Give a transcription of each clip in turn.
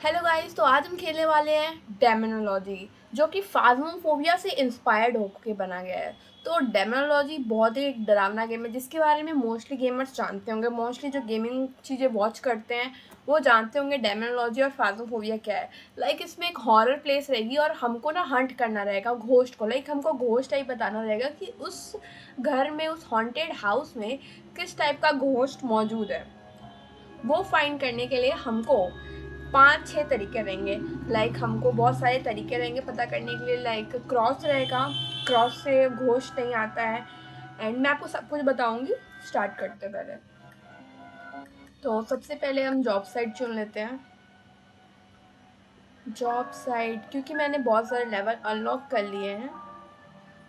Hello guys, तो आज हम खेलने वाले हैं डेमोनोलॉजी, जो कि फाज़्मोफोबिया से इंस्पायर्ड होकर बना गया है। तो डेमोनोलॉजी बहुत ही एक डरावना गेम है जिसके बारे में मोस्टली गेमर्स जानते होंगे। मोस्टली जो गेमिंग चीज़ें वॉच करते हैं वो जानते होंगे डेमोनोलॉजी और फाज़्मोफोबिया क्या है। लाइक इसमें एक हॉरर प्लेस रहेगी और हमको ना हंट करना रहेगा घोस्ट को। लाइक हमको घोस्ट टाइप बताना रहेगा कि उस घर में, उस हॉन्टेड हाउस में किस टाइप का घोस्ट मौजूद है। वो फाइंड करने के लिए हमको 5-6 तरीके रहेंगे। लाइक हमको बहुत सारे तरीके रहेंगे पता करने के लिए। लाइक क्रॉस रहेगा, क्रॉस से घोस्ट नहीं आता है। एंड मैं आपको सब कुछ बताऊंगी। स्टार्ट करते पहले। तो सबसे पहले हम जॉब साइट चुन लेते हैं। जॉब साइट, क्योंकि मैंने बहुत सारे लेवल अनलॉक कर लिए हैं,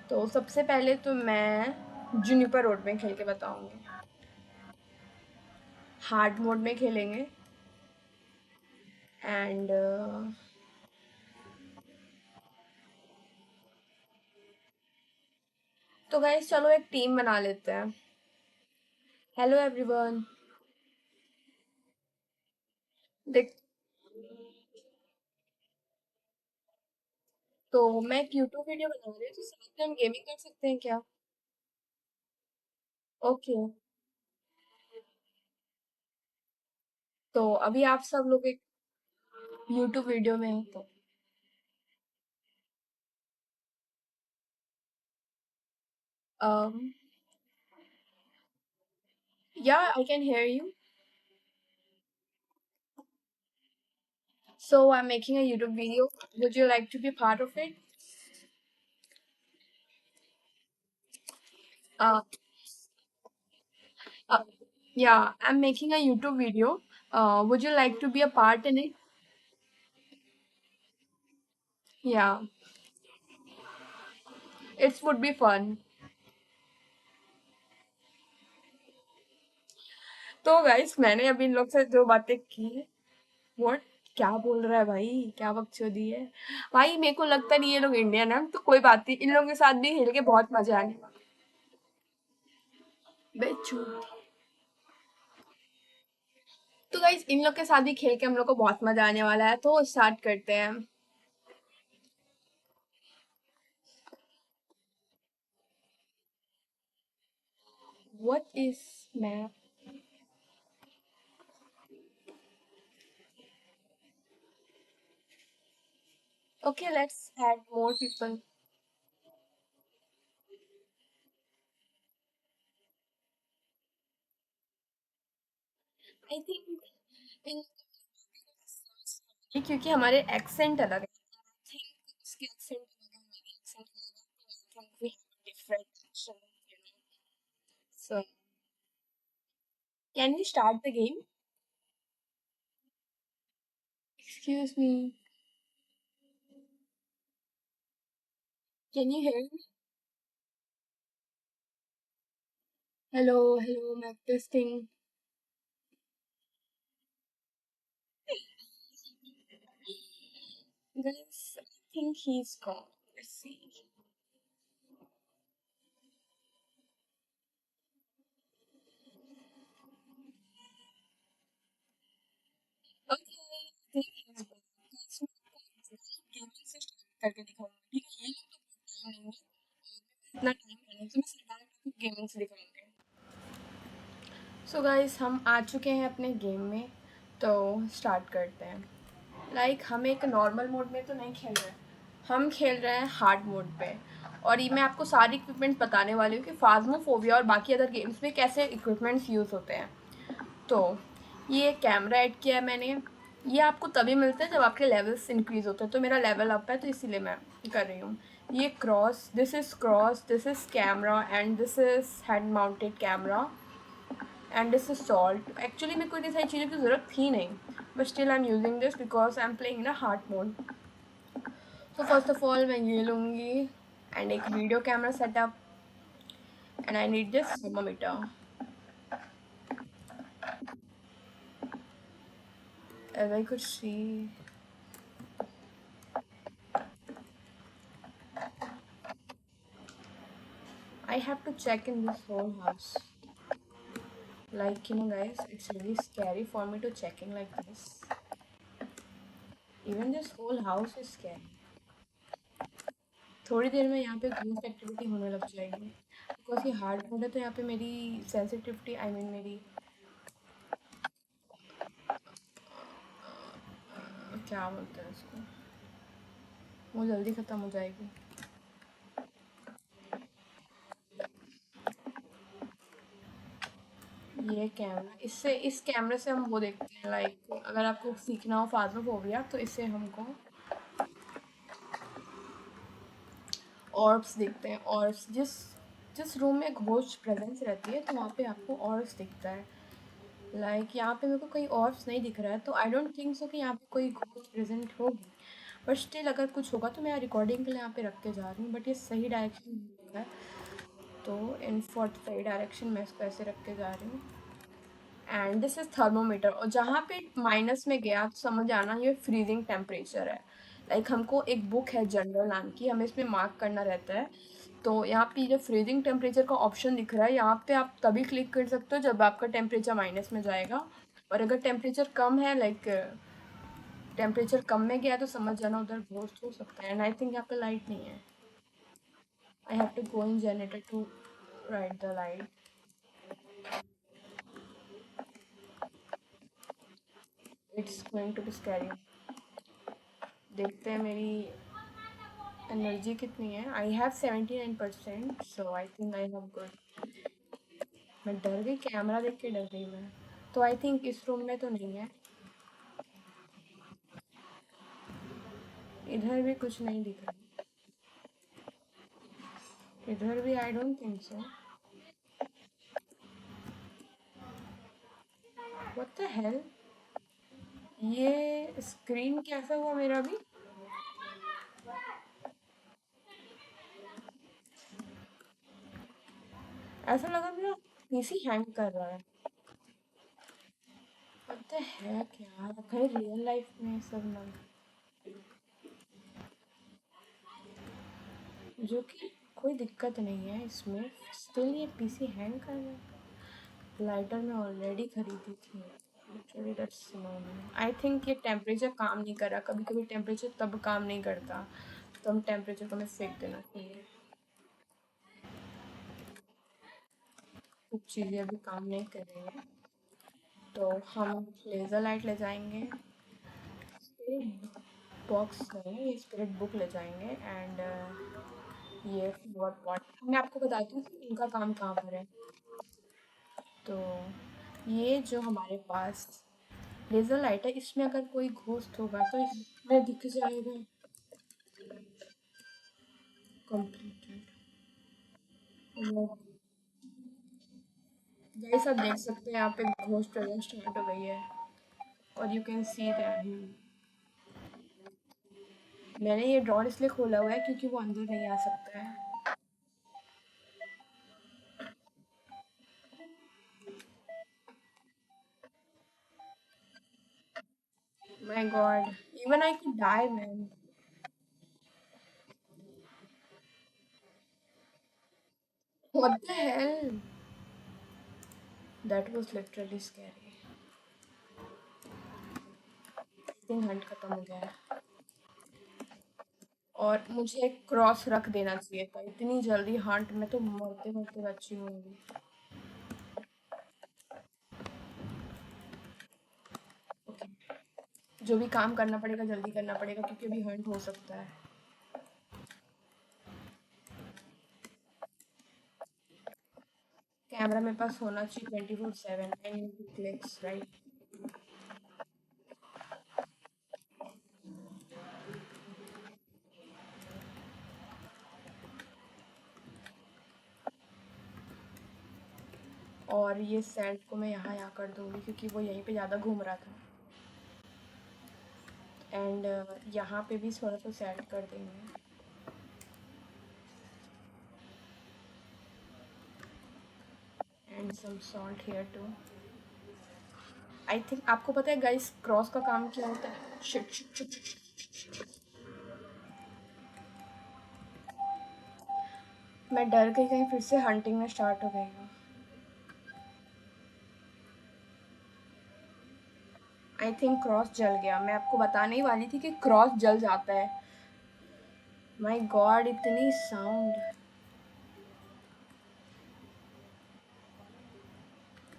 तो सबसे पहले तो मैं जूनिपर रोड में खेल के बताऊंगी। हार्ड मोड में खेलेंगे। एंड तो गाइस चलो एक टीम बना लेते हैं। Hello everyone. देख, तो मैं एक यूट्यूब वीडियो बना रही हूँ, तो साथ में हम गेमिंग कर सकते हैं क्या? ओके। तो अभी आप सब लोग एक यूट्यूब वीडियो में हैं तो um yeah, I can hear you. So I'm making a YouTube video. Would you like to be part of it? uh, uh yeah, I'm making a YouTube video. Would you like to be a part in it? Yeah, it would be fun. तो guys, मैंने अभी इन लोग से जो बातें की, what, क्या बोल रहा है भाई? क्या बकचोदी है भाई? मेरे को लगता नहीं ये लोग इंडियन है, तो कोई बात नहीं, इन लोगों के साथ भी खेल के बहुत मजा आने वाला है। बेचू। तो गाइस, इन लोग के साथ भी खेल के हम लोग को बहुत मजा आने वाला है, तो स्टार्ट करते हैं। What is map? Okay, let's add more people. I think in, क्योंकि हमारे एक्सेंट अलग है। आई थिंक उसके एक्सेंट अलग है, हमारे एक्सेंट अलग है, तो I think we have different accent, you know. So can we start the game? Excuse me, can you hear me? Hello hello, mic testing. Guys, I think he's gone. Let's see. Okay, I think he's gone. Guys, मैं gaming से start करके दिखाऊंगी, ठीक है? ये लोग तो बहुत टाइम लेंगे और मैं इतना टाइम करने तो मैं डायरेक्ट आपको गेमिंग से दिखाऊंगी। सो गाइस, हम आ चुके हैं अपने गेम में, तो स्टार्ट करते हैं। लाइक हम एक नॉर्मल मोड में तो नहीं खेल रहे हैं, हम खेल रहे हैं हार्ड मोड पे। और ये मैं आपको सारी इक्विपमेंट्स बताने वाली हूँ कि फाज़्मोफोबिया और बाकी अदर गेम्स में कैसे इक्विपमेंट्स यूज़ होते हैं। तो ये कैमरा ऐड किया है मैंने। ये आपको तभी मिलता है जब आपके लेवल्स इंक्रीज़ होते हैं, तो मेरा लेवल अप है तो इसीलिए मैं कर रही हूँ। ये cross, cross, this is camera and this is hand mounted camera and this is salt. Actually मेरे को इतनी सारी चीज़ों की ज़रूरत थी नहीं, but still I am using this because I am playing in hard mode. तो फर्स्ट ऑफ ऑल मैं ये लूँगी एंड एक video camera setup and I need this thermometer. As I could see, I have to check in this whole house. Like, guys, it's really scary for me to check in like this. Even this whole house is scary. थोड़ी देर में यहाँ पे घूस activity होने लग जाएगी, because ये हार्ड मोड है, तो यहाँ पे मेरी सेंसिटिविटी, आई मीन मेरी क्या बोलते हैं उसको, वो जल्दी ख़त्म हो जाएगी। ये कैमरा, इससे इस कैमरे से हम वो देखते हैं, लाइक अगर आपको सीखना हो फाज़ोफोबिया तो इससे हमको ऑर्ब्स दिखते हैं। ऑर्ब्स, जिस जिस रूम में घोस्ट प्रेजेंस रहती है तो वहाँ पे आपको ऑर्ब्स दिखता है। लाइक यहाँ पे मेरे को कोई ऑर्ब्स नहीं दिख रहा है, तो आई डोंट थिंक सो कि यहाँ पे कोई घोस्ट प्रेजेंट होगी। बट स्टिल अगर कुछ होगा तो मैं रिकॉर्डिंग के लिए यहाँ पे रख के जा रही हूँ, बट ये सही डायरेक्शन नहीं दिख रहा है, तो इन फॉर सही डायरेक्शन मैं इसको ऐसे रख के जा रही हूँ। एंड दिस इज थर्मोमीटर, और जहाँ पे माइनस में गया तो समझ आना ये फ्रीजिंग टेम्परेचर है। लाइक हमको एक बुक है जनरल नाम की, हमें इसमें मार्क करना रहता है। तो यहाँ पे जो फ्रीजिंग टेम्परेचर का ऑप्शन दिख रहा है, यहाँ पे आप तभी क्लिक कर सकते हो जब आपका टेम्परेचर माइनस में जाएगा। और अगर टेम्परेचर कम है, लाइक टेम्परेचर कम में गया, तो समझ जाना उधर घोस्ट हो सकता है। एंड आई थिंक यहाँ पे लाइट नहीं है। I have to go in generator to right the light. It's going to be scary. देखते हैं मेरी एनर्जी कितनी है। I have 79%, so I think I have good. मैं डर गई, कैमरा देख के डर गई मैं। तो आई थिंक इस रूम में तो नहीं है। इधर भी कुछ नहीं दिख रहा। इधर भी I don't think so. What the hello, ये स्क्रीन कैसा हुआ मेरा भी। ऐसा लगा मेरा पीसी हैंग कर रहा है। व्हाट द हेक यार, भाई रियल लाइफ में सब ना, जो कि कोई दिक्कत नहीं है इसमें, स्टिल ये पीसी हैंग कर रहा है। लाइटर मैं ऑलरेडी खरीदी थी। Actually that's no, I think ये टेम्परेचर काम नहीं कर रहा। कभी कभी टेम्परेचर तब काम नहीं करता, तो हम टेम्परेचर को हमें फेंक देना चाहिए। कुछ चीज़ें अभी काम नहीं कर रही हैं, तो हम लेज़र लाइट ले जाएंगे, स्पिरिट बॉक्स नहीं, ये स्पिरिट बुक ले जाएंगे। एंड ये फ्लावर पॉट मैं आपको बताती हूँ कि इनका काम कहाँ पर है। तो ये जो हमारे पास लेज़र लाइट है, इसमें अगर कोई घोस्ट होगा तो इसमें दिख जाएगा। कंप्लीटेड। गाइस आप देख सकते हैं यहाँ पे घोस्ट प्रेजेंस स्टार्ट हो गई है, और यू कैन सी दैट। मैंने ये ड्रॉर इसलिए खोला हुआ है क्योंकि वो अंदर नहीं आ सकता है। My God, even I could die man. What the hell, that was literally scary. Think hunt खत्म हो गया है, और मुझे एक क्रॉस रख देना चाहिए था। इतनी जल्दी हंट में तो मरते मरते बची हूँ अभी। ओके, जो भी काम करना पड़ेगा जल्दी करना पड़ेगा, क्योंकि अभी हंट हो सकता है। कैमरा मेरे पास होना चाहिए 24/7 एंड क्लिक्स राइट। और ये सेंट को मैं यहाँ कर दूँगी क्योंकि वो यहीं पे ज़्यादा घूम रहा था। एंड यहाँ पे भी थोड़ा सा सेंट कर देंगे। And some salt here too. I think आपको पता है गाइस क्रॉस का काम क्या होता है। Shit shit shit shit. मैं डर गई कहीं फिर से हंटिंग में स्टार्ट हो गई हूँ। आई थिंक क्रॉस जल गया। मैं आपको बताने ही वाली थी कि क्रॉस जल जाता है। माय गॉड, इतनी साउंड।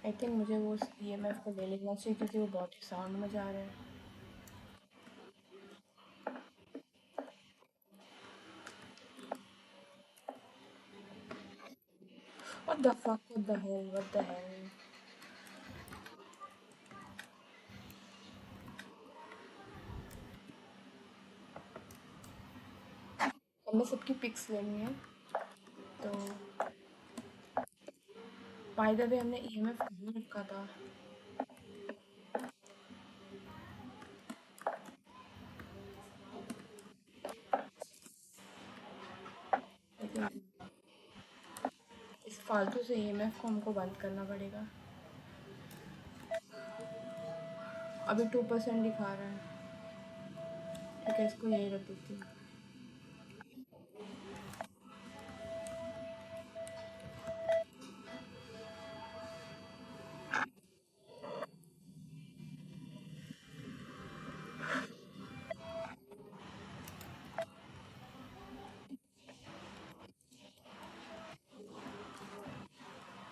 आई थिंक मुझे वो ईएमएफ को ले लेना चाहिए क्योंकि वो बहुत ही साउंड में जा रहा है। What the fuck, what the hello, what the hello. हमें सबकी पिक्स लेनी है। तो बाय द वे हमने ईएमएफ कहाँ रखा था? लेकिन इस फालतू से ईएमएफ को हमको बंद करना पड़ेगा। अभी 2% दिखा रहा है। ठीक है, इसको यही रख देती हूँ।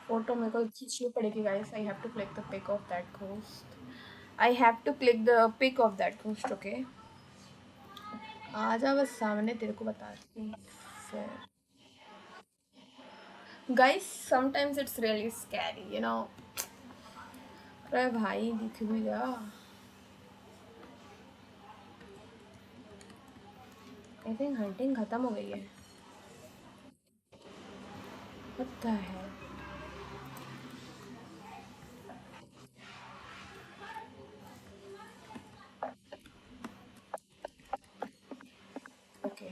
फोटो मेरे को खींचनी पड़ेगी guys. I have to click the pic of that ghost. I have to click the pic of that ghost. Okay, आ जा बस सामने, तेरे को बताती हूँ फिर। Guys sometimes it's really scary, you know. अरे भाई दिख भी जा। आई थिंक हंटिंग खत्म हो गई है। What the hello. ओके,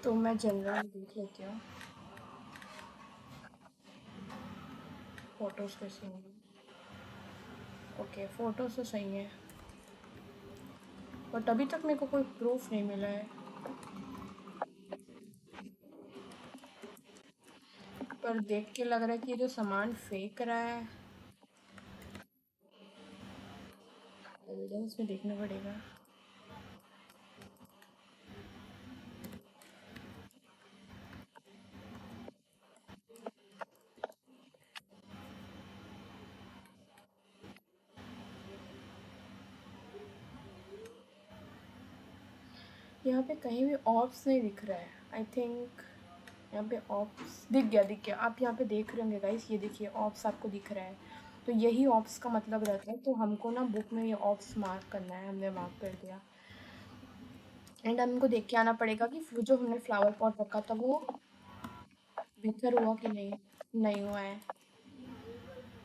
तो मैं जनरल देख लेती हूँ। फोटोज कैसे होंगी? ओके, फोटोज तो सही है, बट अभी तक मेरे को कोई प्रूफ नहीं मिला है। पर देख के लग रहा है कि ये जो सामान फेंक रहा है, एविडेंस में देखना पड़ेगा। यहाँ पे कहीं भी ऑप्स नहीं दिख रहा है। आई थिंक यहाँ पे ऑप्स दिख गया, दिख गया। आप यहाँ पे देख रहे होंगे गाइस, ये देखिए ऑप्स आपको दिख रहा है। तो यही ऑप्स का मतलब रहता है। तो हमको ना बुक में ये ऑप्स मार्क करना है, हमने मार्क कर दिया। एंड हमको देख के आना पड़ेगा कि वो जो हमने फ्लावर पॉट रखा था वो विथर हुआ कि नहीं। नहीं हुआ है।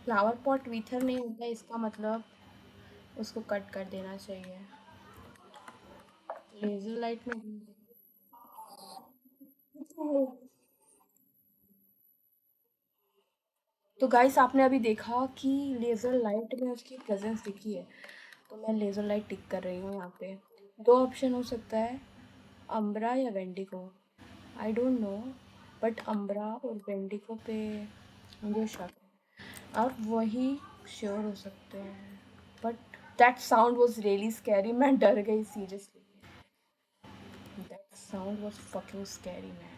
फ्लावर पॉट विथर नहीं होता है, इसका मतलब उसको कट कर देना चाहिए। लेजर लाइट में तो गाइस आपने अभी देखा कि लेज़र लाइट में उसकी प्रेजेंस दिखी है। तो मैं लेज़र लाइट टिक कर रही हूँ यहाँ पे। दो ऑप्शन हो सकता है, अम्ब्रा या wendigo. I don't know, but umbra और वेंडिगो पे मुझे शक है, और वही श्योर हो सकते हैं। But that sound was really scary. मैं डर गई seriously. That sound was fucking scary man.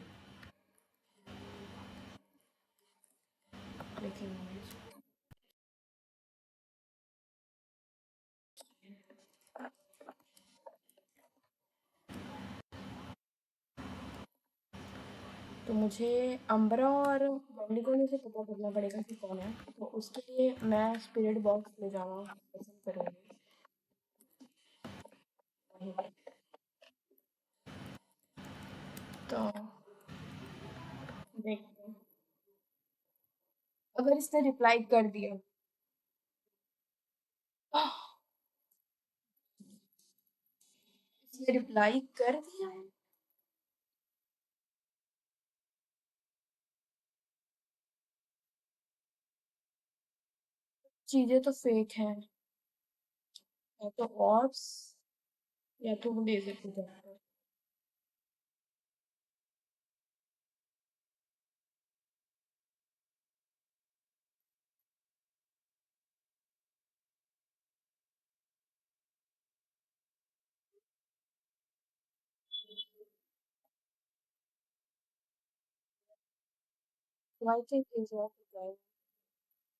लेकिन तो मुझे अम्बरा और वेंडिगो में से पता करना पड़ेगा कि कौन है। तो उसके लिए मैं स्पिरिट बॉक्स ले जाना पसंद करूँगी। वहीं तो देखते हैं। अगर इसने रिप्लाई कर दिया, आह, इसने रिप्लाई कर दिया है। चीजें तो फेक हैं। या तो ऑर्ब्स या तो वो लेजर प्रोजेक्टर। तो आई थिंक लेजर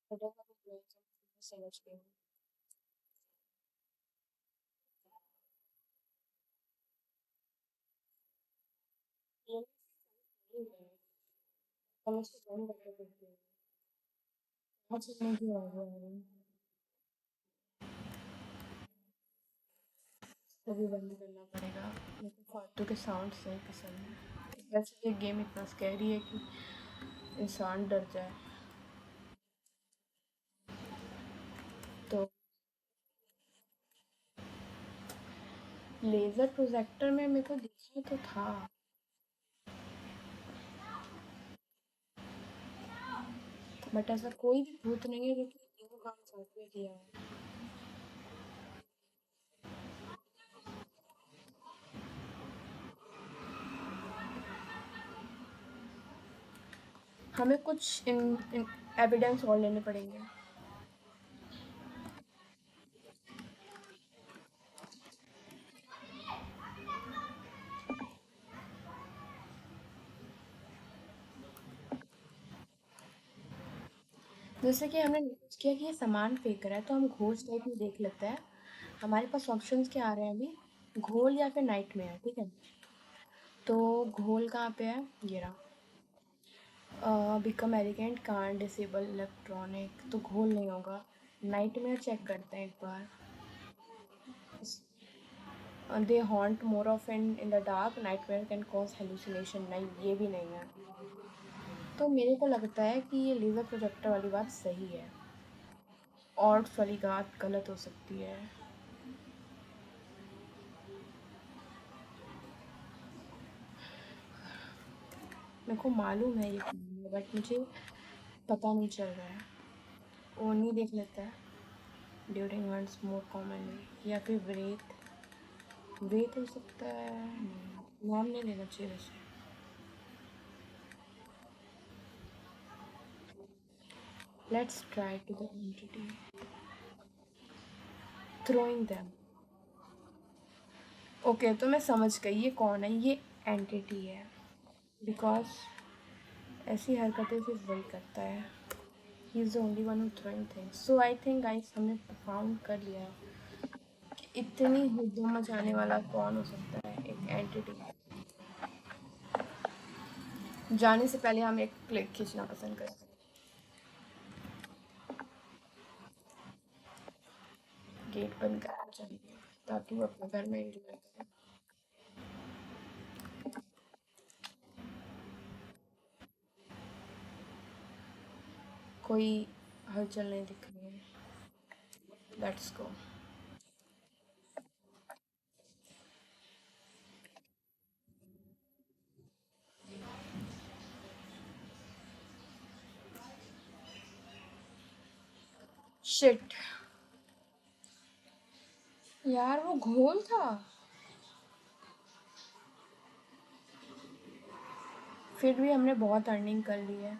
प्रोजेक्टर समझ गई हूँ। ये नहीं है, हम उसको बंद करके देखते हैं। अच्छा नहीं आ गया है, तो भी बंद करना पड़ेगा। मेरे को फालतू के साउंड नहीं पसंद है। वैसे ये गेम इतना स्कैरी है कि इंसान डर जाए। तो लेजर प्रोजेक्टर में मेरे को दिखा तो था, बट ऐसा कोई भी भूत नहीं है जो कि तीनों काम साथ में किया है। हमें कुछ इन एविडेंस और लेने पड़ेंगे। जैसे कि हमने नोटिस किया कि ये सामान फेंक रहा है, तो हम घोस्ट टाइप में देख लेते हैं। हमारे पास ऑप्शंस क्या आ रहे हैं अभी, घोल या फिर नाइटमेयर, ठीक है। तो घोल कहाँ पे है, ये रहा। Become elegant can't disable electronic, तो घोल नहीं होगा। नाइटमेयर चेक करते हैं एक बार। They haunt more of in the dark, nightmare can cause hallucination, नहीं ये भी नहीं है। तो मेरे को लगता है कि ये लेज़र प्रोजेक्टर वाली बात सही है, ऑड्स वाली बात गलत हो सकती है। मेरे को मालूम है ये कौन है, बट मुझे पता नहीं चल रहा है। ओनी देख लेता है, ड्यूरिंग वंस मोर कॉमनली, या फिर ब्रेथ। ब्रेथ हो सकता है, नाम नहीं लेना चाहिए वैसे। Let's try to the entity, throwing them. Okay, तो मैं समझ गई ये कौन है, ये एंटिटी है। बिकॉज ऐसी हरकतें सिर्फ वही करता है। He is the only one who throwing things. So I think guys हमने फाउंड कर लिया है कि इतनी हुड्डम मचाने वाला कौन हो सकता है, एक एंटिटी। जाने से पहले हम एक क्लिक खींचना पसंद करें। गेट बंद करना चाहिए ताकि वो अपने घर में एंजॉय करें। कोई हलचल नहीं दिख रही है। Let's go. शिट, यार वो घोल था। फिर भी हमने बहुत अर्निंग कर ली है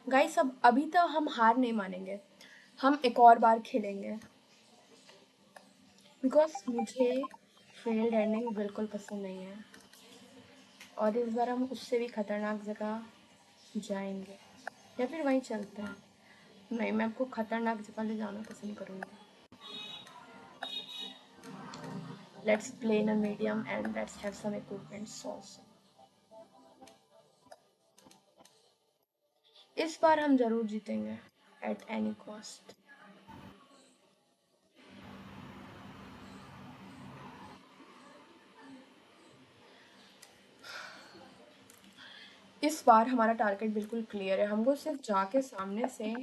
गाइस। अब अभी तो हम हार नहीं मानेंगे, हम एक और बार खेलेंगे। बिकॉज मुझे फेल्ड एंडिंग बिल्कुल पसंद नहीं है, और इस बार हम उससे भी खतरनाक जगह जाएंगे, या फिर वहीं चलते हैं। नहीं, मैं आपको खतरनाक जगह ले जाना पसंद करूँगी। Let's play in a medium and let's have some equipments also. इस बार हम जरूर जीतेंगे, एट एनी कॉस्ट। इस बार हमारा टारगेट बिल्कुल क्लियर है, हमको सिर्फ जाके सामने से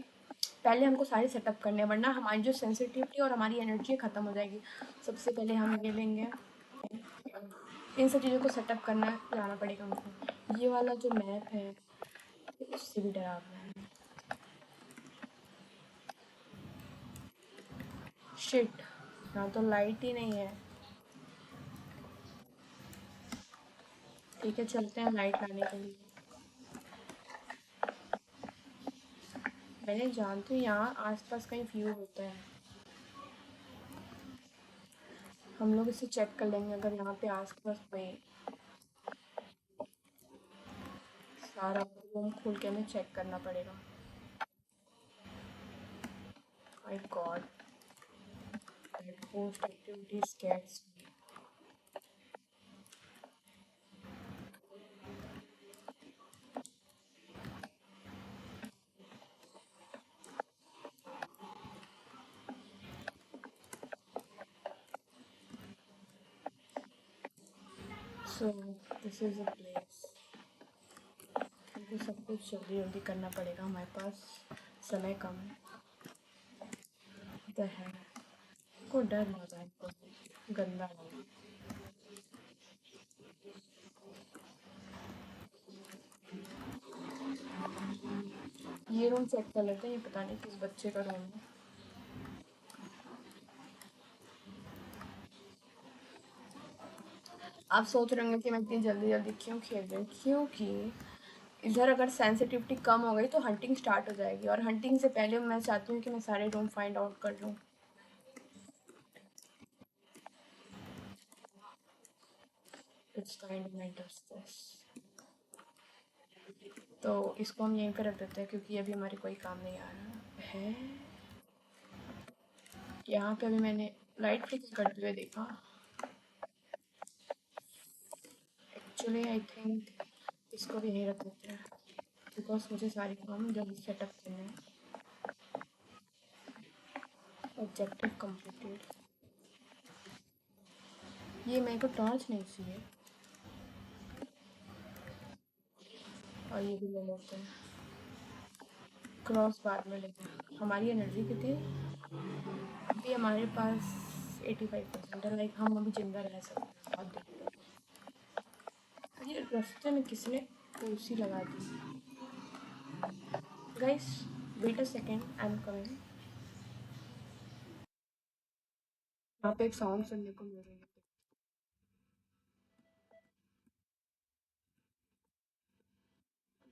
पहले हमको सारे सेटअप करने हैं, वरना हमारी जो सेंसिटिविटी और हमारी एनर्जी ख़त्म हो जाएगी। सबसे पहले हम ये लेंगे, इन सब चीज़ों को सेटअप करना लाना पड़ेगा हमको। ये वाला जो मैप है उससे भी डरावना है। शिट, यहाँ तो लाइट ही नहीं है। ठीक है, चलते हैं लाइट लाने के लिए। मैंने जानती हूँ यहाँ आसपास कहीं व्यू होता है, हम लोग इसे चेक कर लेंगे अगर यहाँ पे आसपास कोई। सारा रूम खोल के हमें चेक करना पड़ेगा। My God, that post activity scarce me. So this is a place. हमको सब कुछ जल्दी जल्दी करना पड़ेगा, हमारे पास समय कम है। तो है को डर लगा है, हमको गंदा लगा। ये रूम चेक कर लेते हैं, ये पता नहीं किस बच्चे का रूम है। आप सोच रहे होंगे कि मैं इतनी जल्दी जल्दी क्यों खेल रही हूँ, क्योंकि इधर अगर सेंसिटिविटी कम हो गई तो हंटिंग स्टार्ट हो जाएगी, और हंटिंग से पहले मैं चाहती हूँ कि मैं सारे रूम फाइंड आउट कर लूँ। It's kind of mental stress. तो इसको हम यहीं पर रख देते हैं क्योंकि अभी हमारे कोई काम नहीं आ रहा है। यहाँ पे अभी मैंने लाइट फ्लिकर करते हुए देखा। एक्चुअली आई थिंक इसको भी यहीं रख देते हैं बिकॉज मुझे सारे काम जल्दी सेटअप करने हैं। Objective completed. ये मेरे को टॉर्च नहीं चाहिए, और ये भी ले लेते हैं। क्रॉस बाद में लेते हैं। हमारी एनर्जी कितनी है अभी? हमारे पास 85% है, लाइक हम अभी जिंदा रह सकते हैं बहुत देर तक। ये रास्ते में किसने कुर्सी लगा दी? Guys wait a second, I am coming. यहाँ पे एक साउंड सुनने को मिल रही है।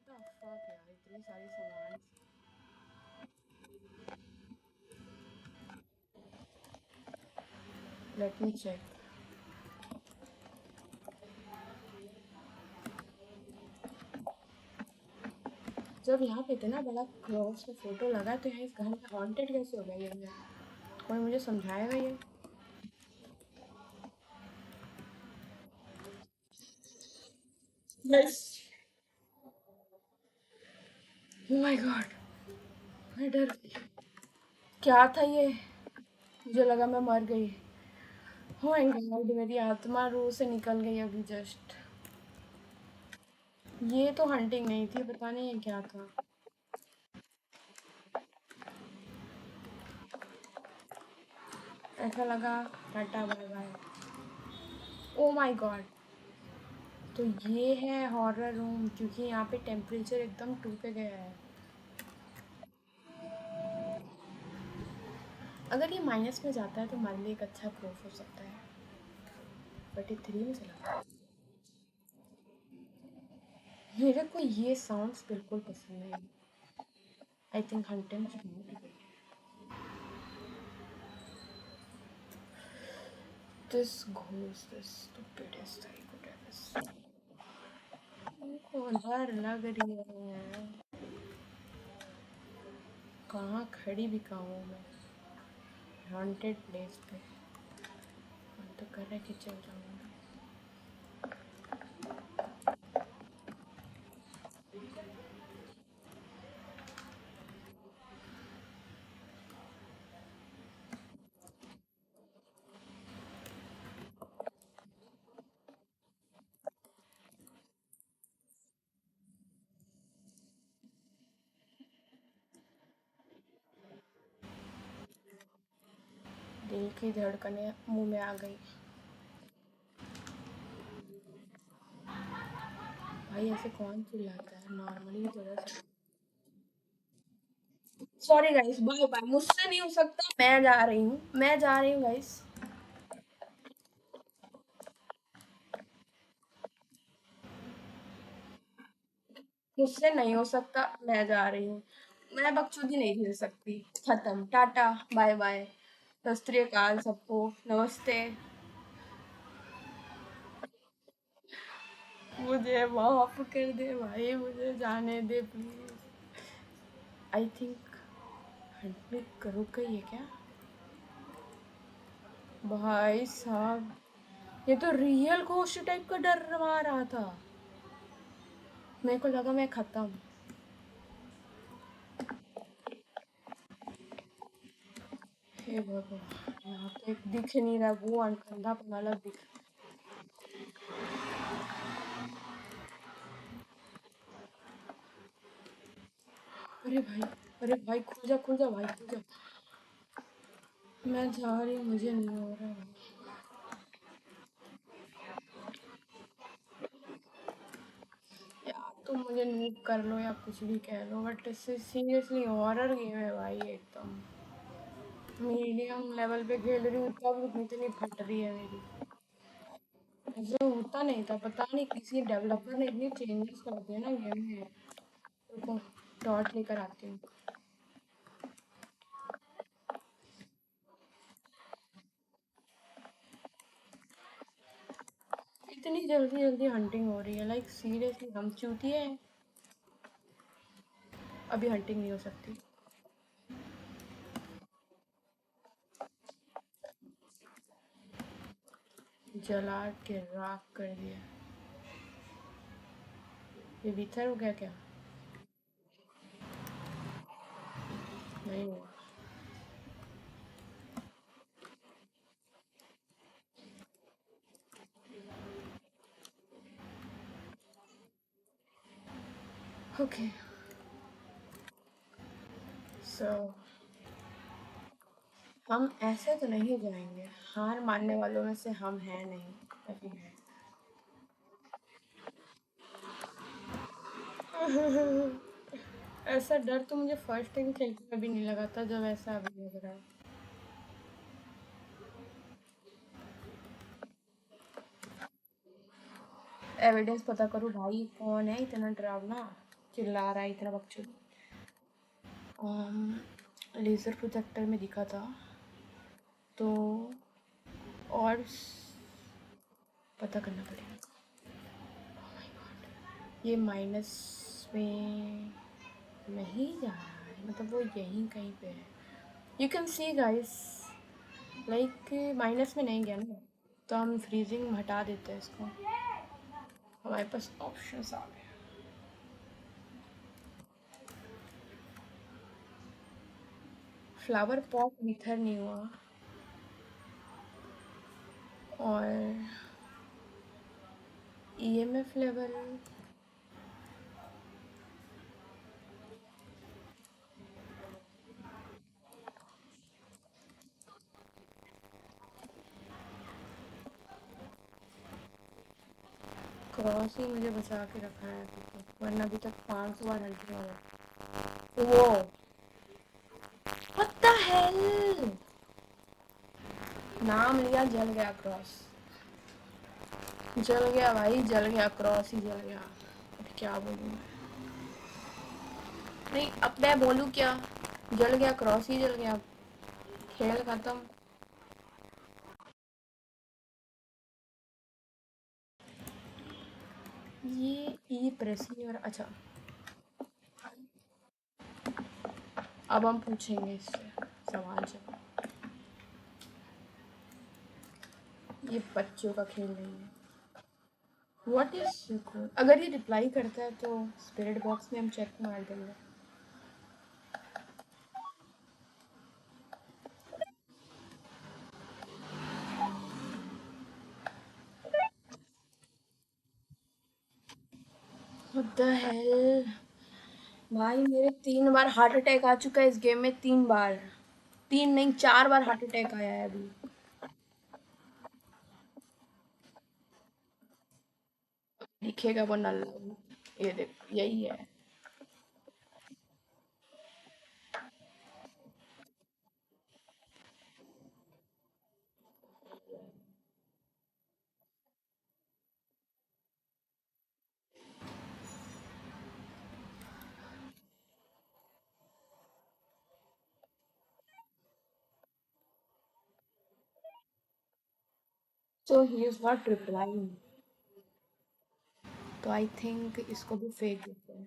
What the fuck यार, इतने सारे सामान। Let me check. जब यहाँ पे इतना बड़ा क्रॉस में फोटो लगा तो यहाँ इस घर में हॉन्टेड कैसे हो गया ये घर? कोई मुझे समझाएगा ये? यस। ओह माय गॉड, मैं डर गई। क्या था ये? मुझे लगा मैं मर गई। ओह माय गॉड, मेरी आत्मा रूह से निकल गई अभी जस्ट। ये तो हंटिंग नहीं थी, पता नहीं ये क्या था। ऐसा लगा tata bye bye. Oh my God, तो ये है हॉरर रूम क्योंकि यहाँ पे टेम्परेचर एकदम टू पे गया है। अगर ये माइनस में जाता है तो हमारे लिए एक अच्छा प्रूफ हो सकता है, बट ये 3 में चला गया। मेरे को ये साउंड्स बिल्कुल पसंद नहीं। I think hunting this ghost this stupidest I could ever seen. को डर लग रही है, कहाँ खड़ी भी कहाँ हूँ मैं हॉन्टेड प्लेस पे। मन तो कर रहा है कि चल जाऊँ। दिल की धड़कनें मुंह में आ गई। भाई ऐसे कौन चिल्लाता है? नॉर्मली थोड़ा सा। सॉरी गाइस, बाय बाय, मुझसे नहीं हो सकता। मैं जा रही हूँ, मैं जा रही हूँ गाइस। मुझसे नहीं हो सकता, मैं जा रही हूँ। मैं बकचोदी नहीं झेल सकती। खत्म, टाटा, बाय बाय, सत श्री अकाल सबको, नमस्ते। मुझे माफ कर दे भाई, मुझे जाने दे प्लीज। आई थिंक हंड्रेड रुक गई है क्या? भाई साहब, ये तो रियल घोस्ट टाइप का डर आ रहा था। मेरे को लगा मैं खत्म। हे भगवान, यहाँ तो एक दिख नहीं रहा, वो अंधा वाला दिख। अरे भाई, अरे भाई, खुल जा भाई, खुल जा। मैं जा रही हूँ, मुझे नहीं हो रहा भाई। यार तुम मुझे नूब कर लो या कुछ भी कह लो, बट इससे सीरियसली हॉरर गेम है भाई एकदम। मीडियम लेवल पे खेल रही हूँ तब इतनी फट रही है मेरी। ऐसे होता नहीं था, पता नहीं किसी डेवलपर ने इतनी चेंजेस कर दिए ना गेम में। रुको, डॉट लेकर आती हूँ। इतनी जल्दी जल्दी हंटिंग हो रही है, लाइक सीरियसली हम चूतिए हैं। अभी हंटिंग नहीं हो सकती। जला के राख कर दिया। ये भीतर हो गया क्या? नहीं हुआ। ओके, सो हम ऐसे तो नहीं जाएंगे, हार मानने वालों में से हम हैं नहीं, अभी है। ऐसा डर तो मुझे फर्स्ट टाइम खेलने में भी नहीं लगा था जब ऐसा अभी लग रहा है। एविडेंस पता करो भाई, कौन है इतना डरावना चिल्ला रहा है इतना बकचोद। लेज़र प्रोजेक्टर में दिखा था तो, और पता करना पड़ेगा। ये माइनस में नहीं जा रहा है, मतलब वो यहीं कहीं पे है। You can see guys, like minus में नहीं गया ना, तो हम फ्रीजिंग में हटा देते हैं इसको। हमारे पास ऑप्शंस आ गए। फ्लावर पॉट भीतर नहीं हुआ, और ईएमएफ लेवल क्रॉस ही मुझे बचा के रखा है अभी तो, वरना अभी तक 500 बार हल्टी हो गया। वो व्हाट द हेल, नाम लिया जल गया क्रॉस। जल गया भाई, जल गया, क्रॉस ही जल गया। अब क्या बोलूँ मैं? नहीं, अब मैं बोलूँ क्या? जल गया, क्रॉस ही जल गया, खेल खत्म। ये ई प्रेसी और अच्छा, अब हम पूछेंगे इससे सवाल जवाब। ये बच्चों का खेल नहीं है। व्हाट इज, अगर ये रिप्लाई करता है तो स्पिरिट बॉक्स में हम चेक मार देंगे। व्हाट द हेल भाई, मेरे 3 बार हार्ट अटैक आ चुका है इस गेम में, 3 बार। 3 नहीं, 4 बार हार्ट अटैक आया है अभी। दिखेगा वो नल्ला, ये देख, यही है। So he is not replying. तो आई थिंक इसको भी फेक देते हैं.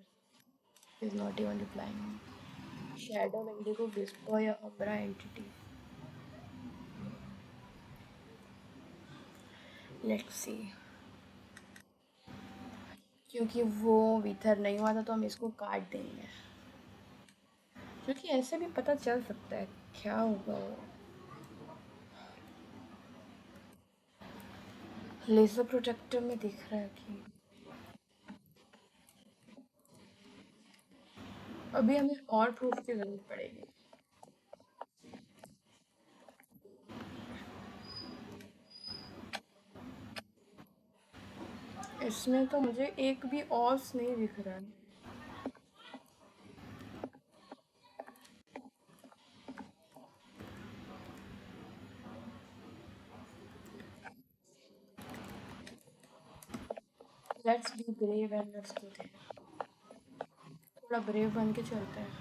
He is not even replying. Shadow, Wendigo, Whisper या Umbra entity. Let's see. क्योंकि वो विथर नहीं हुआ था तो हम इसको काट देंगे. क्योंकि ऐसे भी पता चल सकता है क्या होगा वो. लेजर प्रोटेक्टर में दिख रहा है कि अभी हमें और प्रूफ की जरूरत पड़ेगी. इसमें तो मुझे एक भी ऑल्स नहीं दिख रहा है. Let's be brave and let's go there. थोड़ा ब्रेव बन के चलते हैं.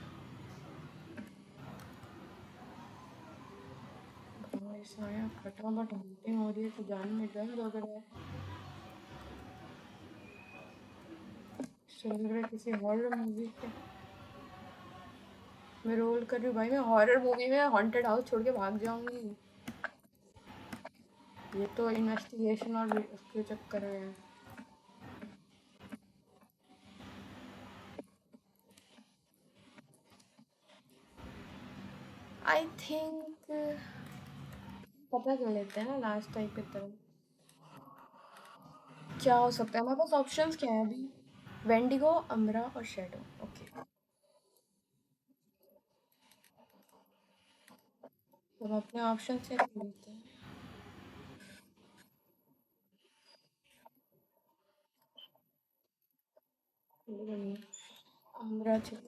ऐसा है फटाफट हंटिंग हो रही है तो जान में डर लग रहा है. लग रहा है किसी हॉरर मूवी के मैं रोल कर रही हूँ. भाई मैं हॉरर मूवी में हॉन्टेड हाउस छोड़ के भाग जाऊंगी. ये तो इन्वेस्टिगेशन और उसके चक्कर में है. आई थिंक पता कर लेते हैं ना लास्ट टाइम की तरह क्या हो सकता है. हमारे पास ऑप्शंस क्या है अभी. वेंडिगो, अम्ब्रा और शेडो. ओके तो हम अपने ऑप्शन चेक कर लेते हैं. Umbra check.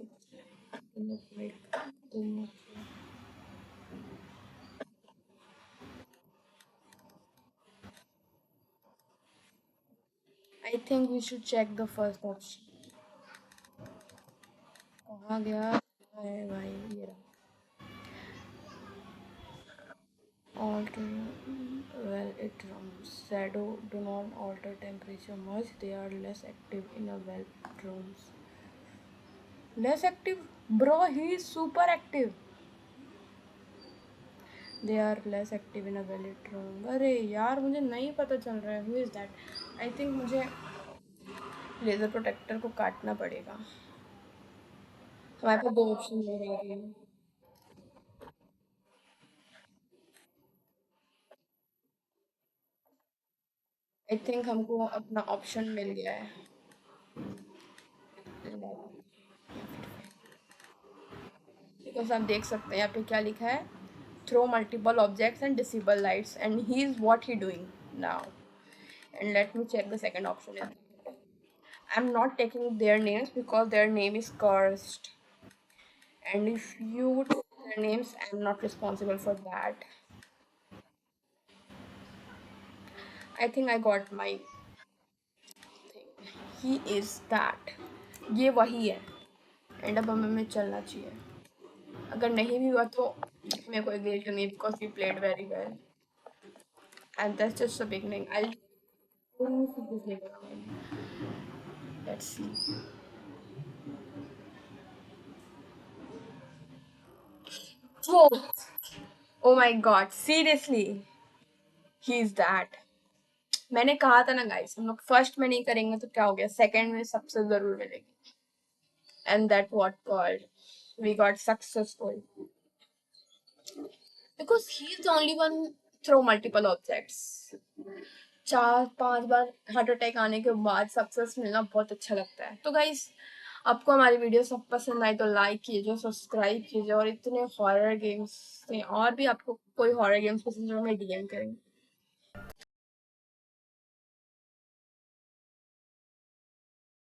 I think we should check the first option. कहाँ गया है भाई. ये रहा. Alter, well, it shadow do not alter temperature much. They are less active in a well rooms. Less active, bro. He is super active. They are less active in a well lit room. अरे यार मुझे नहीं पता चल रहा है. Who is that? I think मुझे laser protector को काटना पड़ेगा. हमारे पास दो ऑप्शन हो रहे हैं. आई थिंक हमको अपना ऑप्शन मिल गया है. बिकॉज आप देख सकते हैं यहाँ पे क्या लिखा है. Throw multiple objects and disable lights and he is what he doing now. And let me check the second option. I'm not taking their names because their name is cursed. And if you take their names, I'm not responsible for that. I think I got my thing. He is that. ये वही है. And अब हमें चलना चाहिए. अगर नहीं भी हुआ तो मेरे को गिल्ट नहीं because we played very well. And that's just the beginning. I'll see this later on. Let's see. Whoa! Oh my god, seriously. He's that. मैंने कहा था ना गाइस हम लोग फर्स्ट में नहीं करेंगे तो क्या हो गया. सेकंड में सबसे जरूर मिलेगी. And that what called we got successful because he is the only one throw multiple objects. 4-5 बार हार्ट अटैक आने के बाद सक्सेस मिलना बहुत अच्छा लगता है. तो गाइस आपको हमारी वीडियो सब पसंद आई तो लाइक कीजिए, सब्सक्राइब कीजिए. और इतने हॉरर गेम्स थे और भी आपको कोई हॉरर गेम्स पसंद है मैं डीएम करेंगे.